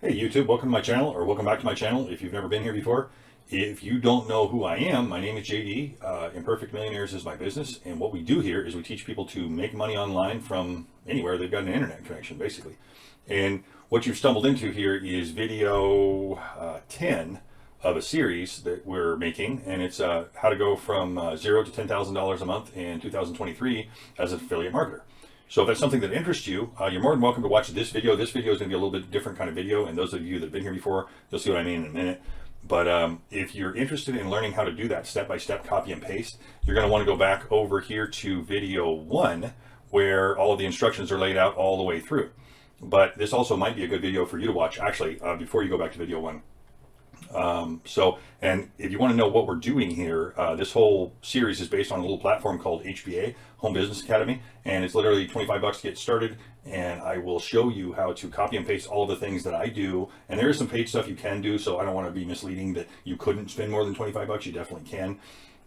Hey YouTube, welcome to my channel, or welcome back to my channel if you've never been here before. If you don't know who I am, my name is JD. Imperfect Millionaires is my business, and what we do here is we teach people to make money online from anywhere they've got an internet connection, basically. And what you've stumbled into here is video 10 of a series that we're making, and it's how to go from zero to $10,000 a month in 2023 as an affiliate marketer. So if that's something that interests you, you're more than welcome to watch this video. This video is going to be a little bit different kind of video, and those of you that have been here before, you'll see what I mean in a minute. But if you're interested in learning how to do that step-by-step copy and paste, you're going to want to go back over here to video 1, where all of the instructions are laid out all the way through. But this also might be a good video for you to watch, actually, before you go back to video 1. And if you want to know what we're doing here, this whole series is based on a little platform called HBA, Home Business Academy, and it's literally 25 bucks to get started. And I will show you how to copy and paste all of the things that I do. And there is some paid stuff you can do, so I don't want to be misleading that you couldn't spend more than 25 bucks. You definitely can.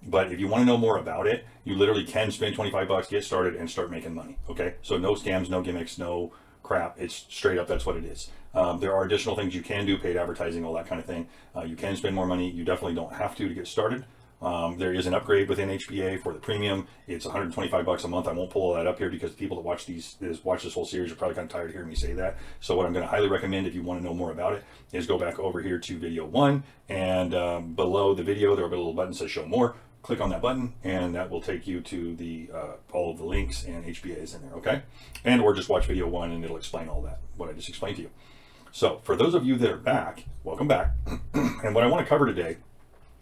But if you want to know more about it, you literally can spend 25 bucks, get started, and start making money. Okay, so no scams, no gimmicks, no crap. It's straight up, that's what it is. There are additional things you can do, paid advertising, all that kind of thing. You can spend more money. You definitely don't have to get started. There is an upgrade within HBA for the premium. It's 125 bucks a month. I won't pull all that up here because the people that watch this whole series are probably kind of tired of hearing me say that. So what I'm going to highly recommend, if you want to know more about it, is go back over here to video 1, and below the video there will be a little button that says show more. Click on that button, and that will take you to the all of the links, and HBA is in there. Okay, and or just watch video 1 and it'll explain all that what I just explained to you. So for those of you that are back, welcome back. And what I want to cover today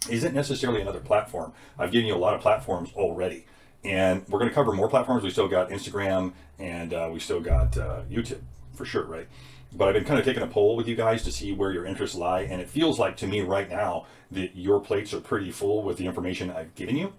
isn't necessarily another platform. I've given you a lot of platforms already, and we're going to cover more platforms. We still got Instagram, and we still got YouTube for sure, right? But I've been kind of taking a poll with you guys to see where your interests lie, and it feels like to me right now that your plates are pretty full with the information I've given you.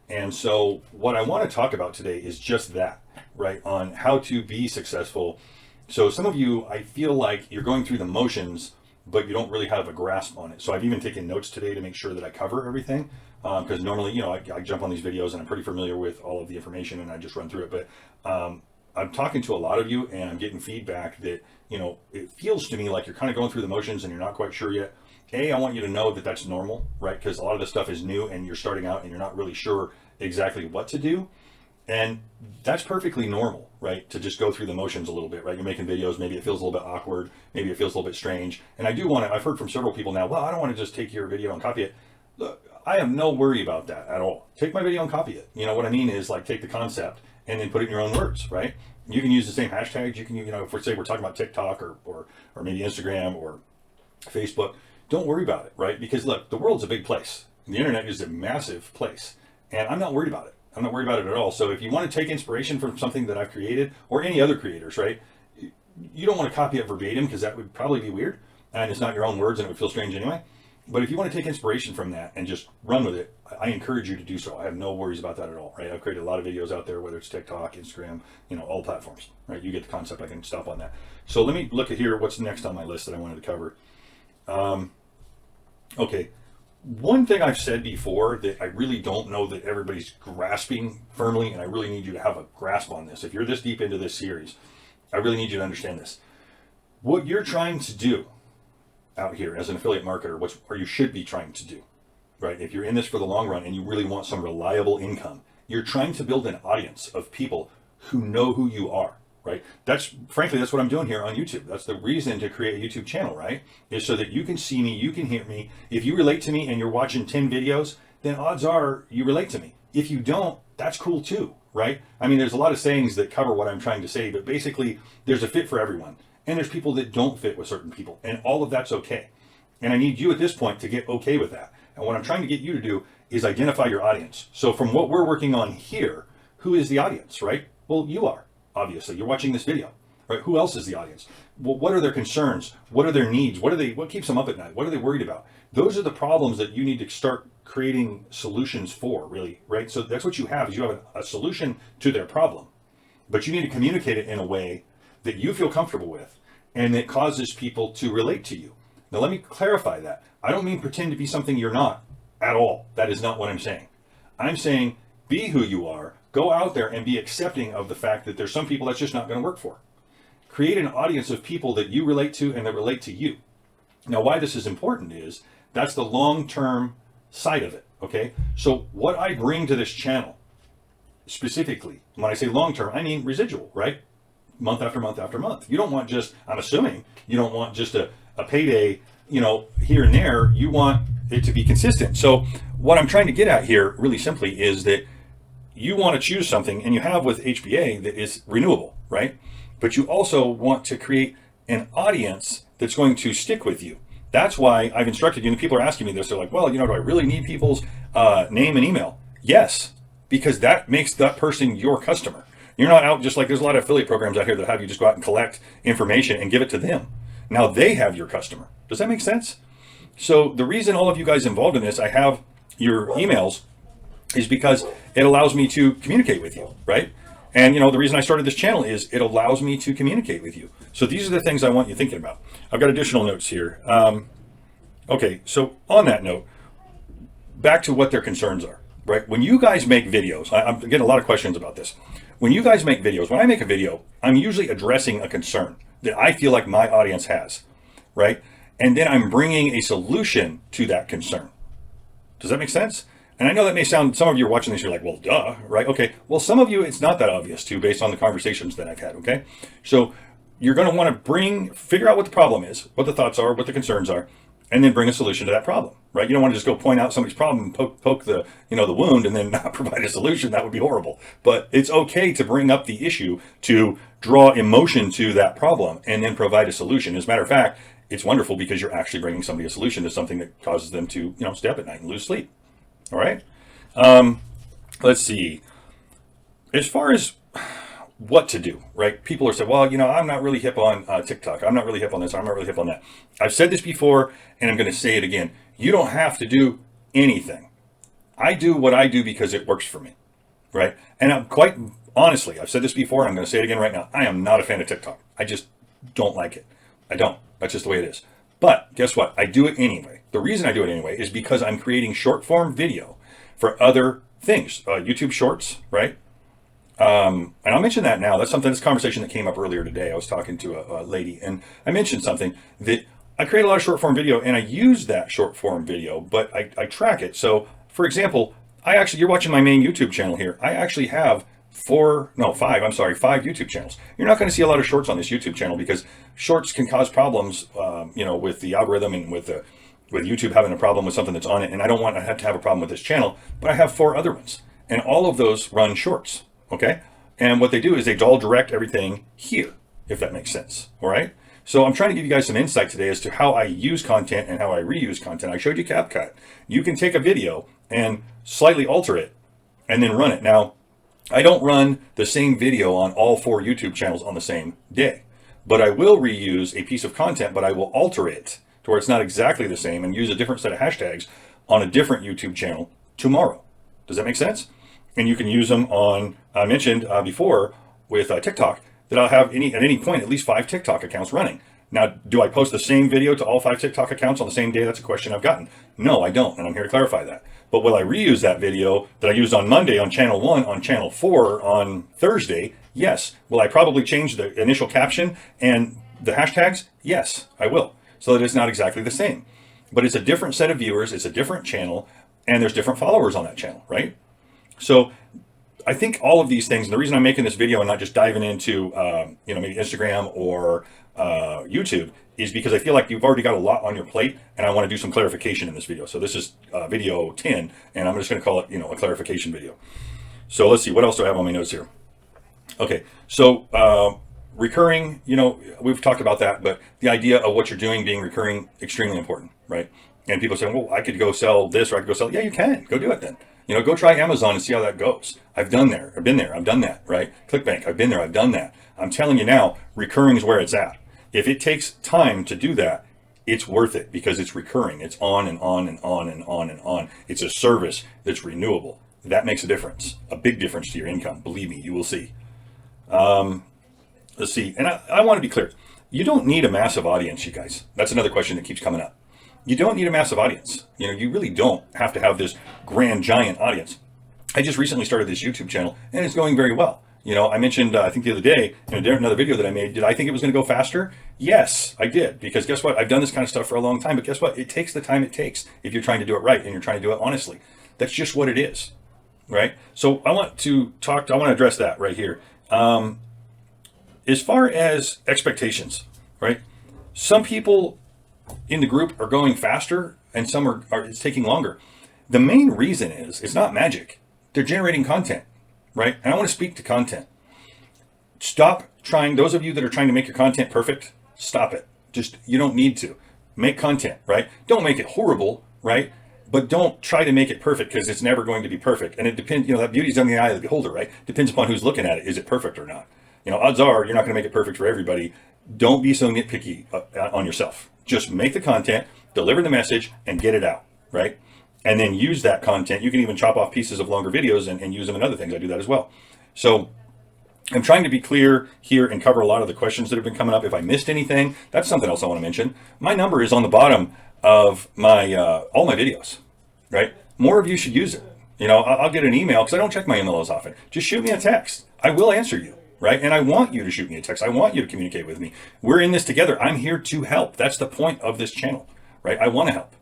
And so what I want to talk about today is just that, right? On how to be successful. So some of you, I feel like you're going through the motions, but you don't really have a grasp on it. So I've even taken notes today to make sure that I cover everything. Because normally, I jump on these videos and I'm pretty familiar with all of the information and I just run through it. But I'm talking to a lot of you and I'm getting feedback that, it feels to me like you're kind of going through the motions and you're not quite sure yet. I want you to know that that's normal, right? Because a lot of this stuff is new and you're starting out and you're not really sure exactly what to do. And that's perfectly normal, right? To just go through the motions a little bit, right? You're making videos, maybe it feels a little bit awkward, maybe it feels a little bit strange. And I've heard from several people now, well, I don't want to just take your video and copy it. Look, I have no worry about that at all. Take my video and copy it. What I mean is, like, take the concept and then put it in your own words, right? You can use the same hashtags. You can, if we're talking about TikTok or maybe Instagram or Facebook, don't worry about it, right? Because look, the world's a big place. The internet is a massive place, and I'm not worried about it. I'm not worried about it at all. So if you want to take inspiration from something that I've created or any other creators, right? You don't want to copy it verbatim because that would probably be weird and it's not your own words and it would feel strange anyway. But if you want to take inspiration from that and just run with it, I encourage you to do so. I have no worries about that at all, right? I've created a lot of videos out there, whether it's TikTok, Instagram, all platforms, right? You get the concept. I can stop on that. So let me look at here what's next on my list that I wanted to cover. Okay. One thing I've said before that I really don't know that everybody's grasping firmly, and I really need you to have a grasp on this. If you're this deep into this series, I really need you to understand this. What you're trying to do out here as an affiliate marketer, or you should be trying to do, right? If you're in this for the long run and you really want some reliable income, you're trying to build an audience of people who know who you are. Right? Frankly, that's what I'm doing here on YouTube. That's the reason to create a YouTube channel, right? Is so that you can see me, you can hear me. If you relate to me and you're watching 10 videos, then odds are you relate to me. If you don't, that's cool too, right? I mean, there's a lot of sayings that cover what I'm trying to say, but basically there's a fit for everyone. And there's people that don't fit with certain people, and all of that's okay. And I need you at this point to get okay with that. And what I'm trying to get you to do is identify your audience. So from what we're working on here, who is the audience, right? Well, you are. Obviously, you're watching this video, right? Who else is the audience? Well, what are their concerns? What are their needs? What keeps them up at night? What are they worried about? Those are the problems that you need to start creating solutions for, really, right? So that's what you have, is you have a solution to their problem, but you need to communicate it in a way that you feel comfortable with and that causes people to relate to you. Now, let me clarify that. I don't mean pretend to be something you're not at all. That is not what I'm saying. I'm saying be who you are. Go out there and be accepting of the fact that there's some people that's just not going to work for. create an audience of people that you relate to and that relate to you. Now, why this is important is that's the long-term side of it, okay? So what I bring to this channel, specifically, when I say long-term, I mean residual, right? Month after month after month. You don't want just, I'm assuming, you don't want just a payday, here and there. You want it to be consistent. So what I'm trying to get at here, really simply, is that you want to choose something, and you have with HBA, that is renewable, right? But you also want to create an audience that's going to stick with you. That's why I've instructed you, and people are asking me this. They're like, well, do I really need people's name and email? Yes, because that makes that person your customer. You're not out just like there's a lot of affiliate programs out here that have you just go out and collect information and give it to them. Now they have your customer. Does that make sense? So the reason all of you guys involved in this, I have your emails, is because it allows me to communicate with you, right? And the reason I started this channel is it allows me to communicate with you. So these are the things I want you thinking about. I've got additional notes here. Okay, so on that note, back to what their concerns are, right? When you guys make videos, I'm getting a lot of questions about this. When you guys make videos, when I make a video, I'm usually addressing a concern that I feel like my audience has, right? And then I'm bringing a solution to that concern. Does that make sense? And I know that may sound, some of you are watching this, you're like, well, duh, right? Okay, well, some of you, it's not that obvious too, based on the conversations that I've had, okay? So you're gonna wanna figure out what the problem is, what the thoughts are, what the concerns are, and then bring a solution to that problem, right? You don't want to just go point out somebody's problem and poke the, the wound and then not provide a solution. That would be horrible. But it's okay to bring up the issue, to draw emotion to that problem and then provide a solution. As a matter of fact, it's wonderful because you're actually bringing somebody a solution to something that causes them to, stay up at night and lose sleep. All right. Let's see. As far as what to do, right? People are saying, well, I'm not really hip on TikTok. I'm not really hip on this. I'm not really hip on that. I've said this before, and I'm going to say it again. You don't have to do anything. I do what I do because it works for me, right? And I'm quite honestly, I've said this before, and I'm going to say it again right now. I am not a fan of TikTok. I just don't like it. I don't. That's just the way it is. But guess what? I do it anyway. The reason I do it anyway is because I'm creating short form video for other things. YouTube Shorts, right? And I'll mention that now. That's this conversation that came up earlier today. I was talking to a lady, and I mentioned something that I create a lot of short form video, and I use that short form video, but I track it. So for example, you're watching my main YouTube channel here. I actually have five YouTube channels. You're not going to see a lot of shorts on this YouTube channel because shorts can cause problems, with the algorithm and with YouTube having a problem with something that's on it. And I don't want to have a problem with this channel, but I have 4 other ones, and all of those run shorts. Okay. And what they do is they all direct everything here, if that makes sense. All right. So I'm trying to give you guys some insight today as to how I use content and how I reuse content. I showed you CapCut. You can take a video and slightly alter it and then run it. Now, I don't run the same video on all 4 YouTube channels on the same day, but I will reuse a piece of content, but I will alter it to where it's not exactly the same and use a different set of hashtags on a different YouTube channel tomorrow. Does that make sense? And you can use them on, I mentioned before with TikTok, that I'll have at any point at least 5 TikTok accounts running. Now, do I post the same video to all 5 TikTok accounts on the same day? That's a question I've gotten. No, I don't, and I'm here to clarify that. But will I reuse that video that I used on Monday on channel 1, on channel 4 on Thursday? Yes. Will I probably change the initial caption and the hashtags? Yes, I will. So that it's not exactly the same. But it's a different set of viewers, it's a different channel, and there's different followers on that channel, right? So I think all of these things, and the reason I'm making this video and not just diving into, maybe Instagram or YouTube, is because I feel like you've already got a lot on your plate, and I want to do some clarification in this video. So this is video 10, and I'm just going to call it, a clarification video. So let's see, what else do I have on my notes here? Okay, so recurring, we've talked about that, but the idea of what you're doing being recurring, extremely important, right? And people say, well, I could go sell this, or I could go sell, yeah, you can, go do it then. Go try Amazon and see how that goes. I've been there, I've done that, right? Clickbank, I've been there, I've done that. I'm telling you now, recurring is where it's at. If it takes time to do that, it's worth it because it's recurring. It's on and on and on and on and on. It's a service that's renewable. That makes a difference, a big difference to your income. Believe me, you will see. Let's see, and I want to be clear. You don't need a massive audience, you guys. That's another question that keeps coming up. You don't need a massive audience. You really don't have to have this grand, giant audience. I just recently started this YouTube channel, and it's going very well. You know, I mentioned, I think the other day in another video that I made, did I think it was going to go faster? Yes, I did. Because guess what? I've done this kind of stuff for a long time, but guess what? It takes the time it takes if you're trying to do it right and you're trying to do it honestly. That's just what it is, right? So I want to address that right here. As far as expectations, right? Some people in the group are going faster and some are it's taking longer. The main reason is it's not magic. They're generating content, right? And I want to speak to content. Stop trying, those of you that are trying to make your content perfect, stop it. Just, you don't need to. Make content, right? Don't make it horrible, right? But don't try to make it perfect, because it's never going to be perfect. And it depends, you know, that beauty's in the eye of the beholder, right? Depends upon who's looking at it. Is it perfect or not? You know, odds are you're not going to make it perfect for everybody. Don't be so nitpicky on yourself. Just make the content, deliver the message, and get it out, right? And then use that content. You can even chop off pieces of longer videos and use them in other things. I do that as well. So I'm trying to be clear here and cover a lot of the questions that have been coming up. If I missed anything, that's something else I want to mention. My number is on the bottom of my all my videos, right? More of you should use it. You know, I'll get an email because I don't check my email as often. Just shoot me a text. I will answer you, right? And I want you to shoot me a text. I want you to communicate with me. We're in this together. I'm here to help. That's the point of this channel, right? I want to help.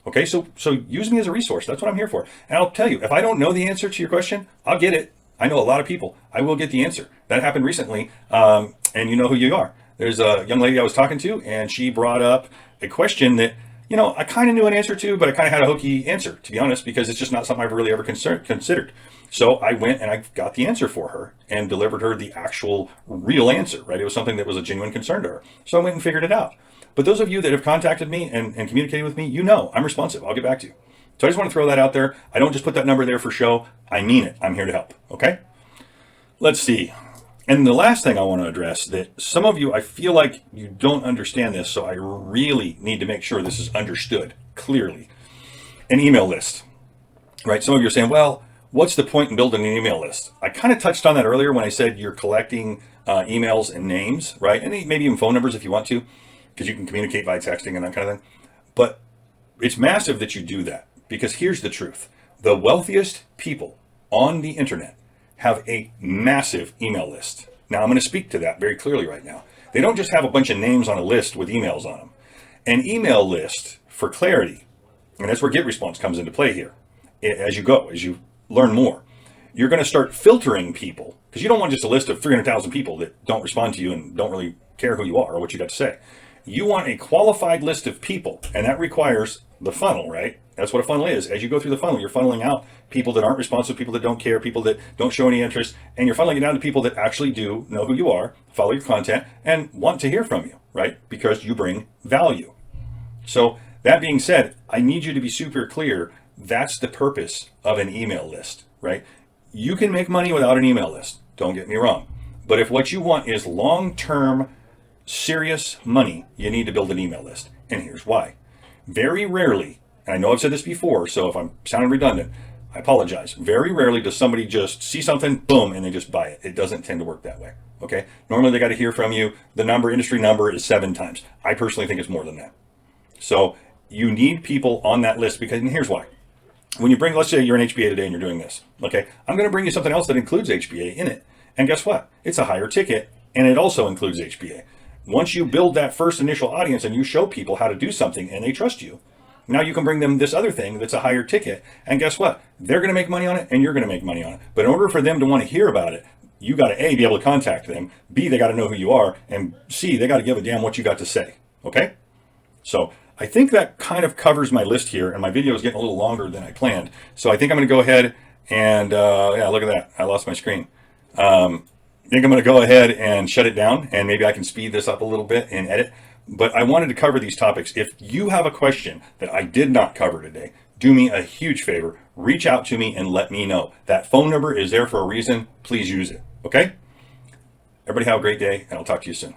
Okay, so use me as a resource. That's what I'm here for. And I'll tell you, if I don't know the answer to your question, I'll get it. I know a lot of people. I will get the answer. That happened recently, and you know who you are. There's a young lady I was talking to, and she brought up a question that, you know, I kind of knew an answer to, but I kind of had a hokey answer, to be honest, because it's just not something I've really ever considered. So I went and I got the answer for her and delivered her the actual real answer, right? It was something that was a genuine concern to her. So I went and figured it out. But those of you that have contacted me and communicated with me, you know I'm responsive. I'll get back to you. So I just want to throw that out there. I don't just put that number there for show. I mean it. I'm here to help. Okay? Let's see. And the last thing I want to address, that some of you, I feel like you don't understand this, so I really need to make sure this is understood clearly. An email list, right? Some of you are saying, well, what's the point in building an email list? I kind of touched on that earlier when I said you're collecting emails and names, right? And maybe even phone numbers if you want to, because you can communicate by texting and that kind of thing. But it's massive that you do that, because here's the truth. The wealthiest people on the internet have a massive email list. Now, I'm going to speak to that very clearly right now. They don't just have a bunch of names on a list with emails on them. An email list, for clarity, and that's where GetResponse comes into play here. As you go, as you learn more, you're going to start filtering people, because you don't want just a list of 300,000 people that don't respond to you and don't really care who you are or what you got to say. You want a qualified list of people, and that requires the funnel, right? That's what a funnel is. As you go through the funnel, you're funneling out people that aren't responsive, people that don't care, people that don't show any interest, and you're funneling it down to people that actually do know who you are, follow your content, and want to hear from you, right? Because you bring value. So that being said, I need you to be super clear. That's the purpose of an email list, right? You can make money without an email list. Don't get me wrong. But if what you want is long-term, serious money, you need to build an email list. And here's why. Very rarely, and I know I've said this before, so if I'm sounding redundant, I apologize. Very rarely does somebody just see something, boom, and they just buy it. It doesn't tend to work that way, okay? Normally they got to hear from you. The industry number is 7 times. I personally think it's more than that. So you need people on that list, because, and here's why. When you bring, let's say you're an HBA today and you're doing this, okay? I'm going to bring you something else that includes HBA in it. And guess what? It's a higher ticket, and it also includes HBA. Once you build that first initial audience and you show people how to do something and they trust you, now you can bring them this other thing that's a higher ticket. And guess what? They're going to make money on it and you're going to make money on it. But in order for them to want to hear about it, you got to A, be able to contact them. B, they got to know who you are. And C, they got to give a damn what you got to say. Okay? So I think that kind of covers my list here, and my video is getting a little longer than I planned. So I think I'm going to go ahead and, yeah, look at that. I lost my screen. I think I'm going to go ahead and shut it down, and maybe I can speed this up a little bit and edit. But I wanted to cover these topics. If you have a question that I did not cover today, do me a huge favor. Reach out to me and let me know. That phone number is there for a reason. Please use it. Okay? Everybody have a great day, and I'll talk to you soon.